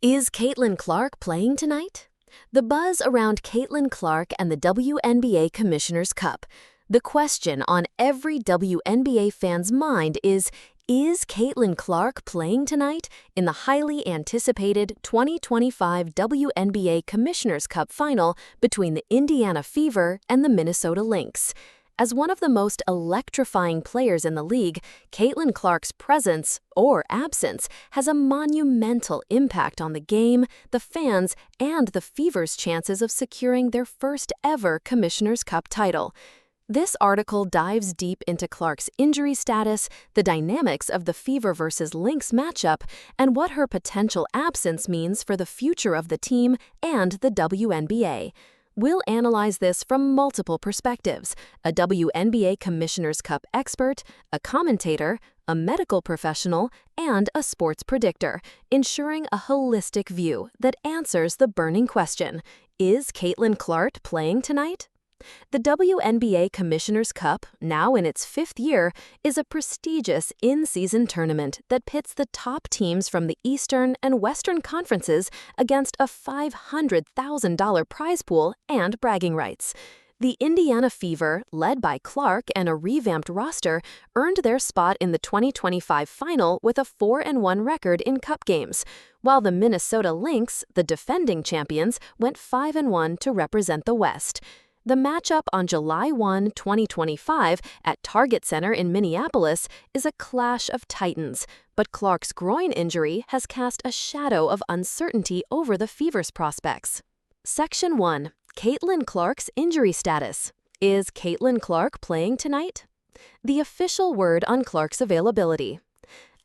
Is Caitlin Clark playing tonight? The buzz around Caitlin Clark and the WNBA Commissioner's Cup. The question on every WNBA fan's mind is Caitlin Clark playing tonight in the highly anticipated 2025 WNBA Commissioner's Cup final between the Indiana Fever and the Minnesota Lynx? As one of the most electrifying players in the league, Caitlin Clark's presence, or absence, has a monumental impact on the game, the fans, and the Fever's chances of securing their first ever Commissioner's Cup title. This article dives deep into Clark's injury status, the dynamics of the Fever versus Lynx matchup, and what her potential absence means for the future of the team and the WNBA. We'll analyze this from multiple perspectives: a WNBA Commissioner's Cup expert, a commentator, a medical professional, and a sports predictor, ensuring a holistic view that answers the burning question: is Caitlin Clark playing tonight? The WNBA Commissioner's Cup, now in its fifth year, is a prestigious in-season tournament that pits the top teams from the Eastern and Western conferences against a $500,000 prize pool and bragging rights. The Indiana Fever, led by Clark and a revamped roster, earned their spot in the 2025 final with a 4-1 record in cup games, while the Minnesota Lynx, the defending champions, went 5-1 to represent the West. The matchup on July 1, 2025, at Target Center in Minneapolis is a clash of titans, but Clark's groin injury has cast a shadow of uncertainty over the Fever's prospects. Section 1. Caitlin Clark's injury status. Is Caitlin Clark playing tonight? The official word on Clark's availability.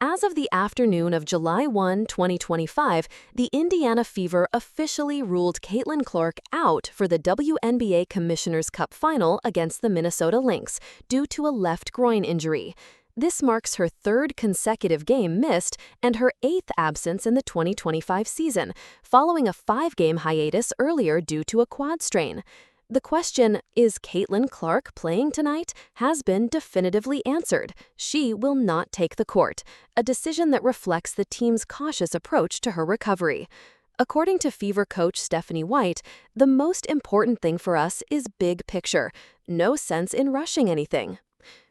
As of the afternoon of July 1, 2025, the Indiana Fever officially ruled Caitlin Clark out for the WNBA Commissioner's Cup final against the Minnesota Lynx due to a left groin injury. This marks her third consecutive game missed and her eighth absence in the 2025 season, following a 5-game hiatus earlier due to a quad strain. The question, is Caitlin Clark playing tonight, has been definitively answered. She will not take the court, a decision that reflects the team's cautious approach to her recovery. According to Fever coach Stephanie White, the most important thing for us is big picture. No sense in rushing anything.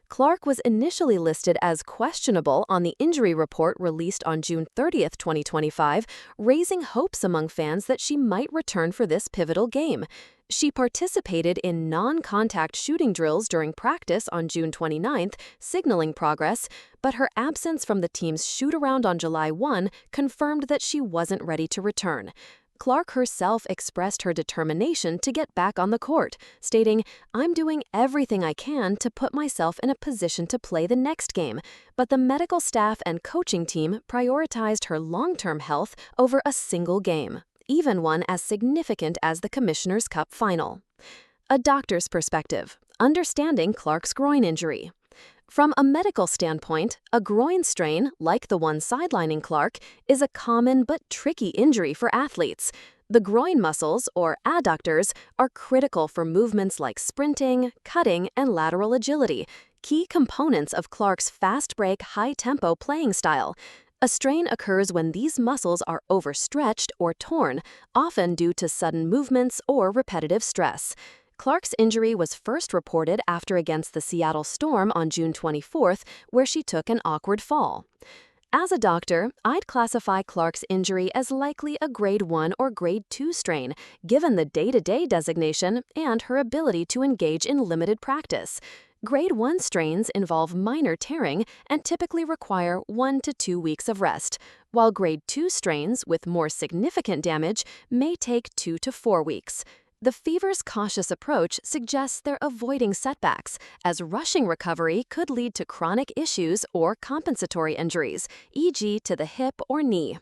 Clark was initially listed as questionable on the injury report released on June 30, 2025, raising hopes among fans that she might return for this pivotal game. She participated in non-contact shooting drills during practice on June 29, signaling progress, but her absence from the team's shoot-around on July 1 confirmed that she wasn't ready to return. Clark herself expressed her determination to get back on the court, stating, "I'm doing everything I can to put myself in a position to play the next game," but the medical staff and coaching team prioritized her long-term health over a single game, even one as significant as the Commissioner's Cup final. A doctor's perspective: understanding Clark's groin injury. From a medical standpoint, a groin strain, like the one sidelining Clark, is a common but tricky injury for athletes. The groin muscles, or adductors, are critical for movements like sprinting, cutting, and lateral agility, key components of Clark's fast-break, high-tempo playing style. A strain occurs when these muscles are overstretched or torn, often due to sudden movements or repetitive stress. Clark's injury was first reported after against the Seattle Storm on June 24, where she took an awkward fall. As a doctor, I'd classify Clark's injury as likely a Grade 1 or Grade 2 strain, given the day-to-day designation and her ability to engage in limited practice. Grade 1 strains involve minor tearing and typically require 1 to 2 weeks of rest, while Grade 2 strains with more significant damage may take 2 to 4 weeks. The Fever's cautious approach suggests they're avoiding setbacks, as rushing recovery could lead to chronic issues or compensatory injuries, e.g. to the hip or knee.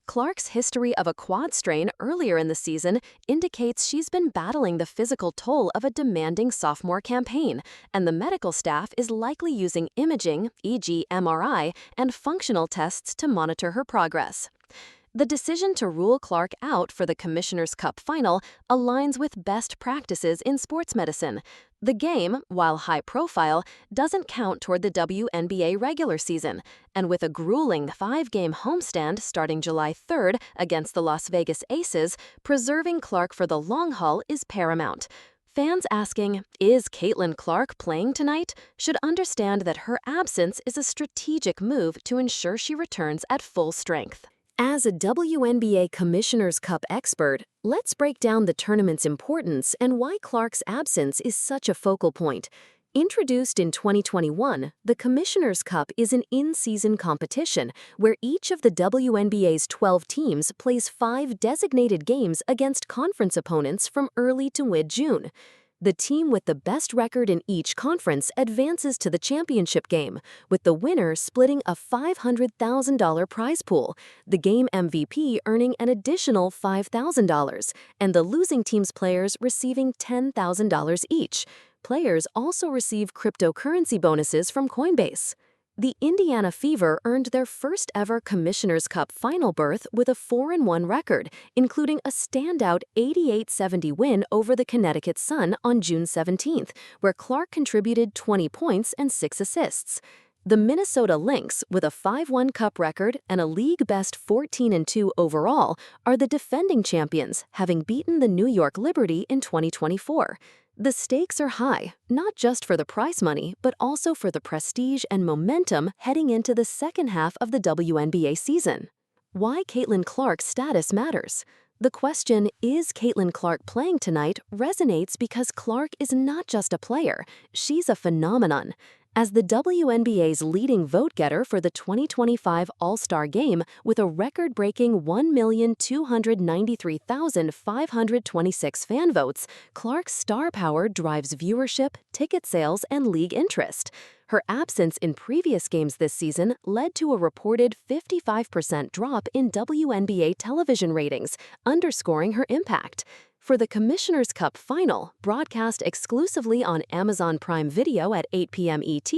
Clark's history of a quad strain earlier in the season indicates she's been battling the physical toll of a demanding sophomore campaign, and the medical staff is likely using imaging, e.g. MRI, and functional tests to monitor her progress. The decision to rule Clark out for the Commissioner's Cup final aligns with best practices in sports medicine. The game, while high profile, doesn't count toward the WNBA regular season, and with a grueling 5-game homestand starting July 3rd against the Las Vegas Aces, preserving Clark for the long haul is paramount. Fans asking, "Is Caitlin Clark playing tonight?" should understand that her absence is a strategic move to ensure she returns at full strength. As a WNBA Commissioner's Cup expert, let's break down the tournament's importance and why Clark's absence is such a focal point. Introduced in 2021, the Commissioner's Cup is an in-season competition where each of the WNBA's 12 teams plays 5 designated games against conference opponents from early to mid-June. The team with the best record in each conference advances to the championship game, with the winner splitting a $500,000 prize pool, the game MVP earning an additional $5,000, and the losing team's players receiving $10,000 each. Players also receive cryptocurrency bonuses from Coinbase. The Indiana Fever earned their first ever Commissioner's Cup final berth with a 4-1 record, including a standout 88-70 win over the Connecticut Sun on June 17th, where Clark contributed 20 points and 6 assists. The Minnesota Lynx, with a 5-1 Cup record and a league-best 14-2 overall, are the defending champions, having beaten the New York Liberty in 2024. The stakes are high, not just for the prize money, but also for the prestige and momentum heading into the second half of the WNBA season. Why Caitlin Clark's status matters. The question, "Is Caitlin Clark playing tonight?" resonates because Clark is not just a player, she's a phenomenon. As the WNBA's leading vote-getter for the 2025 All-Star Game with a record-breaking 1,293,526 fan votes, Clark's star power drives viewership, ticket sales, and league interest. Her absence in previous games this season led to a reported 55% drop in WNBA television ratings, underscoring her impact. For the Commissioner's Cup final, broadcast exclusively on Amazon Prime Video at 8 p.m. ET,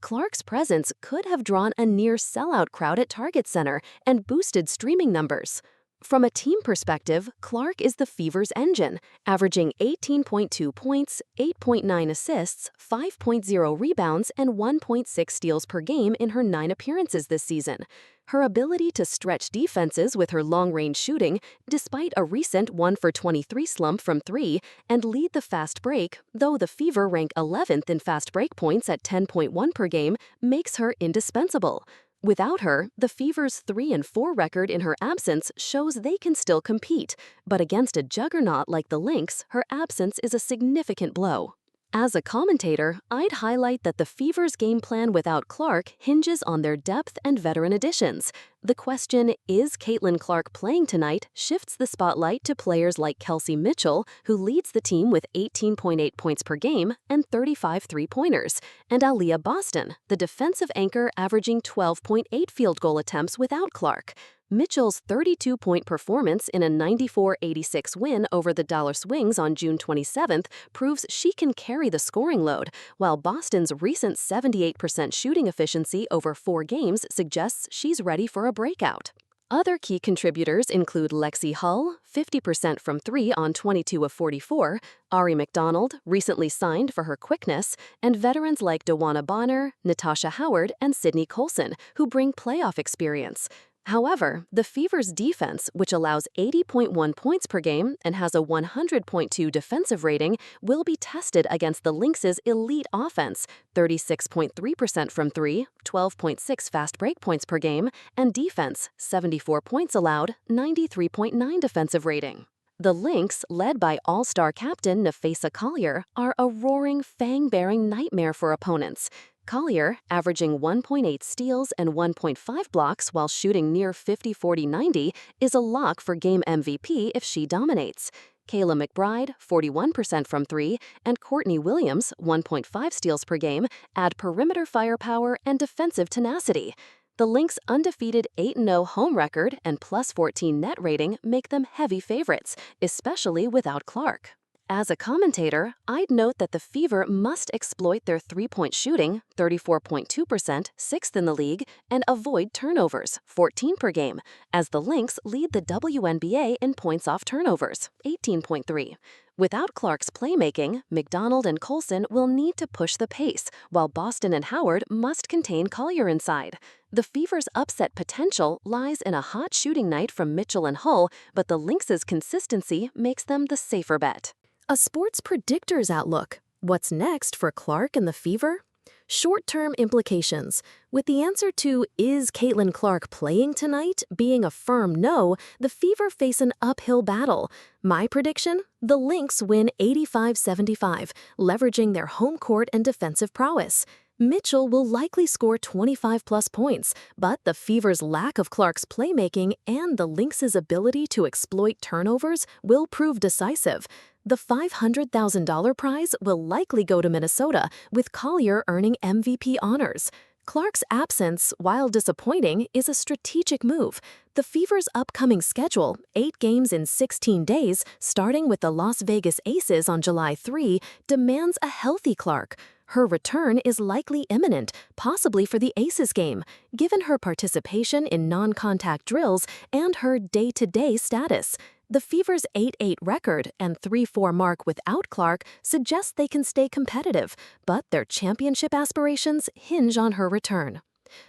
Clark's presence could have drawn a near-sellout crowd at Target Center and boosted streaming numbers. From a team perspective, Clark is the Fever's engine, averaging 18.2 points, 8.9 assists, 5.0 rebounds, and 1.6 steals per game in her 9 appearances this season. Her ability to stretch defenses with her long-range shooting, despite a recent 1-for-23 slump from 3, and lead the fast break, though the Fever rank 11th in fast break points at 10.1 per game, makes her indispensable. Without her, the Fever's 3-4 record in her absence shows they can still compete, but against a juggernaut like the Lynx, her absence is a significant blow. As a commentator, I'd highlight that the Fever's game plan without Clark hinges on their depth and veteran additions. The question, "Is Caitlin Clark playing tonight?" shifts the spotlight to players like Kelsey Mitchell, who leads the team with 18.8 points per game and 35 three-pointers, and Aaliyah Boston, the defensive anchor averaging 12.8 field goal attempts without Clark. Mitchell's 32-point performance in a 94-86 win over the Dallas Wings on June 27th proves she can carry the scoring load, while Boston's recent 78% shooting efficiency over 4 games suggests she's ready for a breakout. Other key contributors include Lexi Hull, 50% from 3 on 22 of 44, Ari McDonald, recently signed for her quickness, and veterans like Dawana Bonner, Natasha Howard, and Sydney Colson, who bring playoff experience. However, the Fever's defense, which allows 80.1 points per game and has a 100.2 defensive rating, will be tested against the Lynx's elite offense, 36.3% from 3, 12.6 fast break points per game, and defense, 74 points allowed, 93.9 defensive rating. The Lynx, led by all-star captain Nafessa Collier, are a roaring, fang-bearing nightmare for opponents. Collier, averaging 1.8 steals and 1.5 blocks while shooting near 50-40-90, is a lock for game MVP if she dominates. Kayla McBride, 41% from 3, and Courtney Williams, 1.5 steals per game, add perimeter firepower and defensive tenacity. The Lynx' undefeated 8-0 home record and +14 net rating make them heavy favorites, especially without Clark. As a commentator, I'd note that the Fever must exploit their three-point shooting, 34.2%, sixth in the league, and avoid turnovers, 14 per game, as the Lynx lead the WNBA in points off turnovers, 18.3. Without Clark's playmaking, McDonald and Colson will need to push the pace, while Boston and Howard must contain Collier inside. The Fever's upset potential lies in a hot shooting night from Mitchell and Hull, but the Lynx's consistency makes them the safer bet. A sports predictor's outlook. What's next for Clark and the Fever? Short-term implications. With the answer to "Is Caitlin Clark playing tonight?" being a firm no, the Fever face an uphill battle. My prediction? The Lynx win 85-75, leveraging their home court and defensive prowess. Mitchell will likely score 25-plus points, but the Fever's lack of Clark's playmaking and the Lynx's ability to exploit turnovers will prove decisive. The $500,000 prize will likely go to Minnesota, with Collier earning MVP honors. Clark's absence, while disappointing, is a strategic move. The Fever's upcoming schedule, 8 games in 16 days, starting with the Las Vegas Aces on July 3, demands a healthy Clark. Her return is likely imminent, possibly for the Aces game, given her participation in non-contact drills and her day-to-day status. The Fever's 8-8 record and 3-4 mark without Clark suggests they can stay competitive, but their championship aspirations hinge on her return.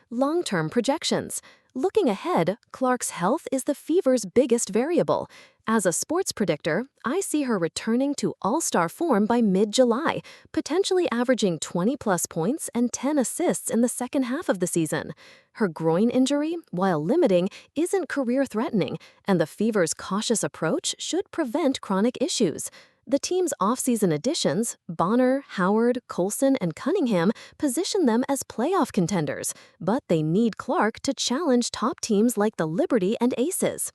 Long-term projections. Looking ahead, Clark's health is the Fever's biggest variable. As a sports predictor, I see her returning to all-star form by mid-July, potentially averaging 20-plus points and 10 assists in the second half of the season. Her groin injury, while limiting, isn't career-threatening, and the Fever's cautious approach should prevent chronic issues. The team's offseason additions, Bonner, Howard, Colson, and Cunningham, position them as playoff contenders, but they need Clark to challenge top teams like the Liberty and Aces.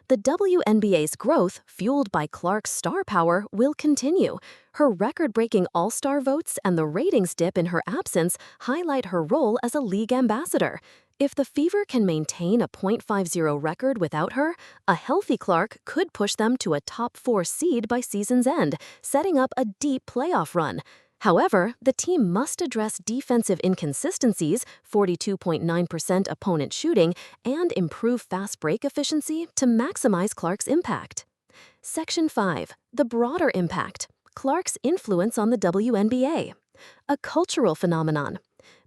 The WNBA's growth, fueled by Clark's star power, will continue. Her record-breaking All-Star votes and the ratings dip in her absence highlight her role as a league ambassador. If the Fever can maintain a .50 record without her, a healthy Clark could push them to a top 4 seed by season's end, setting up a deep playoff run. However, the team must address defensive inconsistencies, 42.9% opponent shooting, and improve fast break efficiency to maximize Clark's impact. Section 5. The broader impact. Clark's influence on the WNBA. A cultural phenomenon.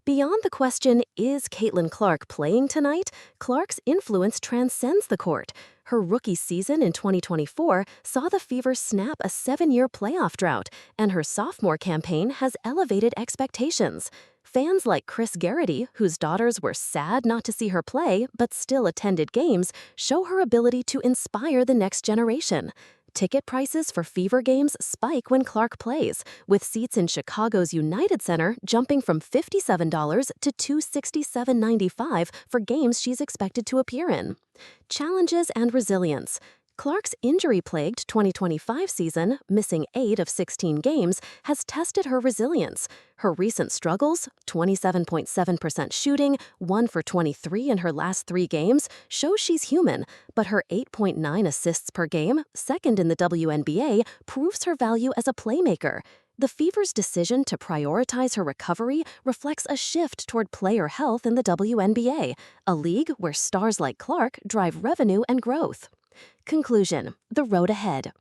Beyond the question, "Is Caitlin Clark playing tonight?" Clark's influence transcends the court. Her rookie season in 2024 saw the Fever snap a 7-year playoff drought, and her sophomore campaign has elevated expectations. Fans like Chris Garrity, whose daughters were sad not to see her play but still attended games, show her ability to inspire the next generation. Ticket prices for Fever games spike when Clark plays, with seats in Chicago's United Center jumping from $57 to $267.95 for games she's expected to appear in. Challenges and resilience. Clark's injury-plagued 2025 season, missing 8 of 16 games, has tested her resilience. Her recent struggles, 27.7% shooting, 1 for 23 in her last 3 games, show she's human, but her 8.9 assists per game, second in the WNBA, proves her value as a playmaker. The Fever's decision to prioritize her recovery reflects a shift toward player health in the WNBA, a league where stars like Clark drive revenue and growth. Conclusion. The road ahead.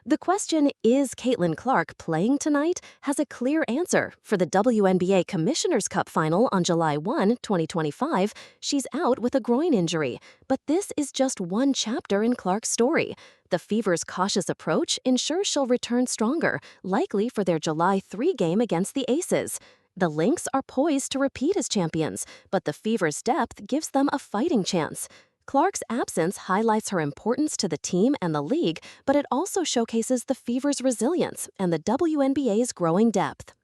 The question, "Is Caitlin Clark playing tonight?" has a clear answer. For the WNBA Commissioner's Cup final on July 1, 2025, she's out with a groin injury. But this is just one chapter in Clark's story. The Fever's cautious approach ensures she'll return stronger, likely for their July 3 game against the Aces. The Lynx are poised to repeat as champions, but the Fever's depth gives them a fighting chance. Clark's absence highlights her importance to the team and the league, but it also showcases the Fever's resilience and the WNBA's growing depth.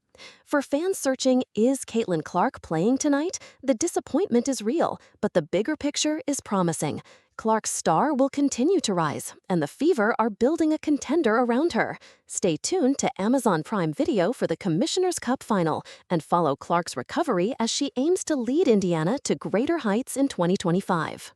For fans searching, "Is Caitlin Clark playing tonight?" the disappointment is real, but the bigger picture is promising. Clark's star will continue to rise, and the Fever are building a contender around her. Stay tuned to Amazon Prime Video for the Commissioner's Cup final, and follow Clark's recovery as she aims to lead Indiana to greater heights in 2025.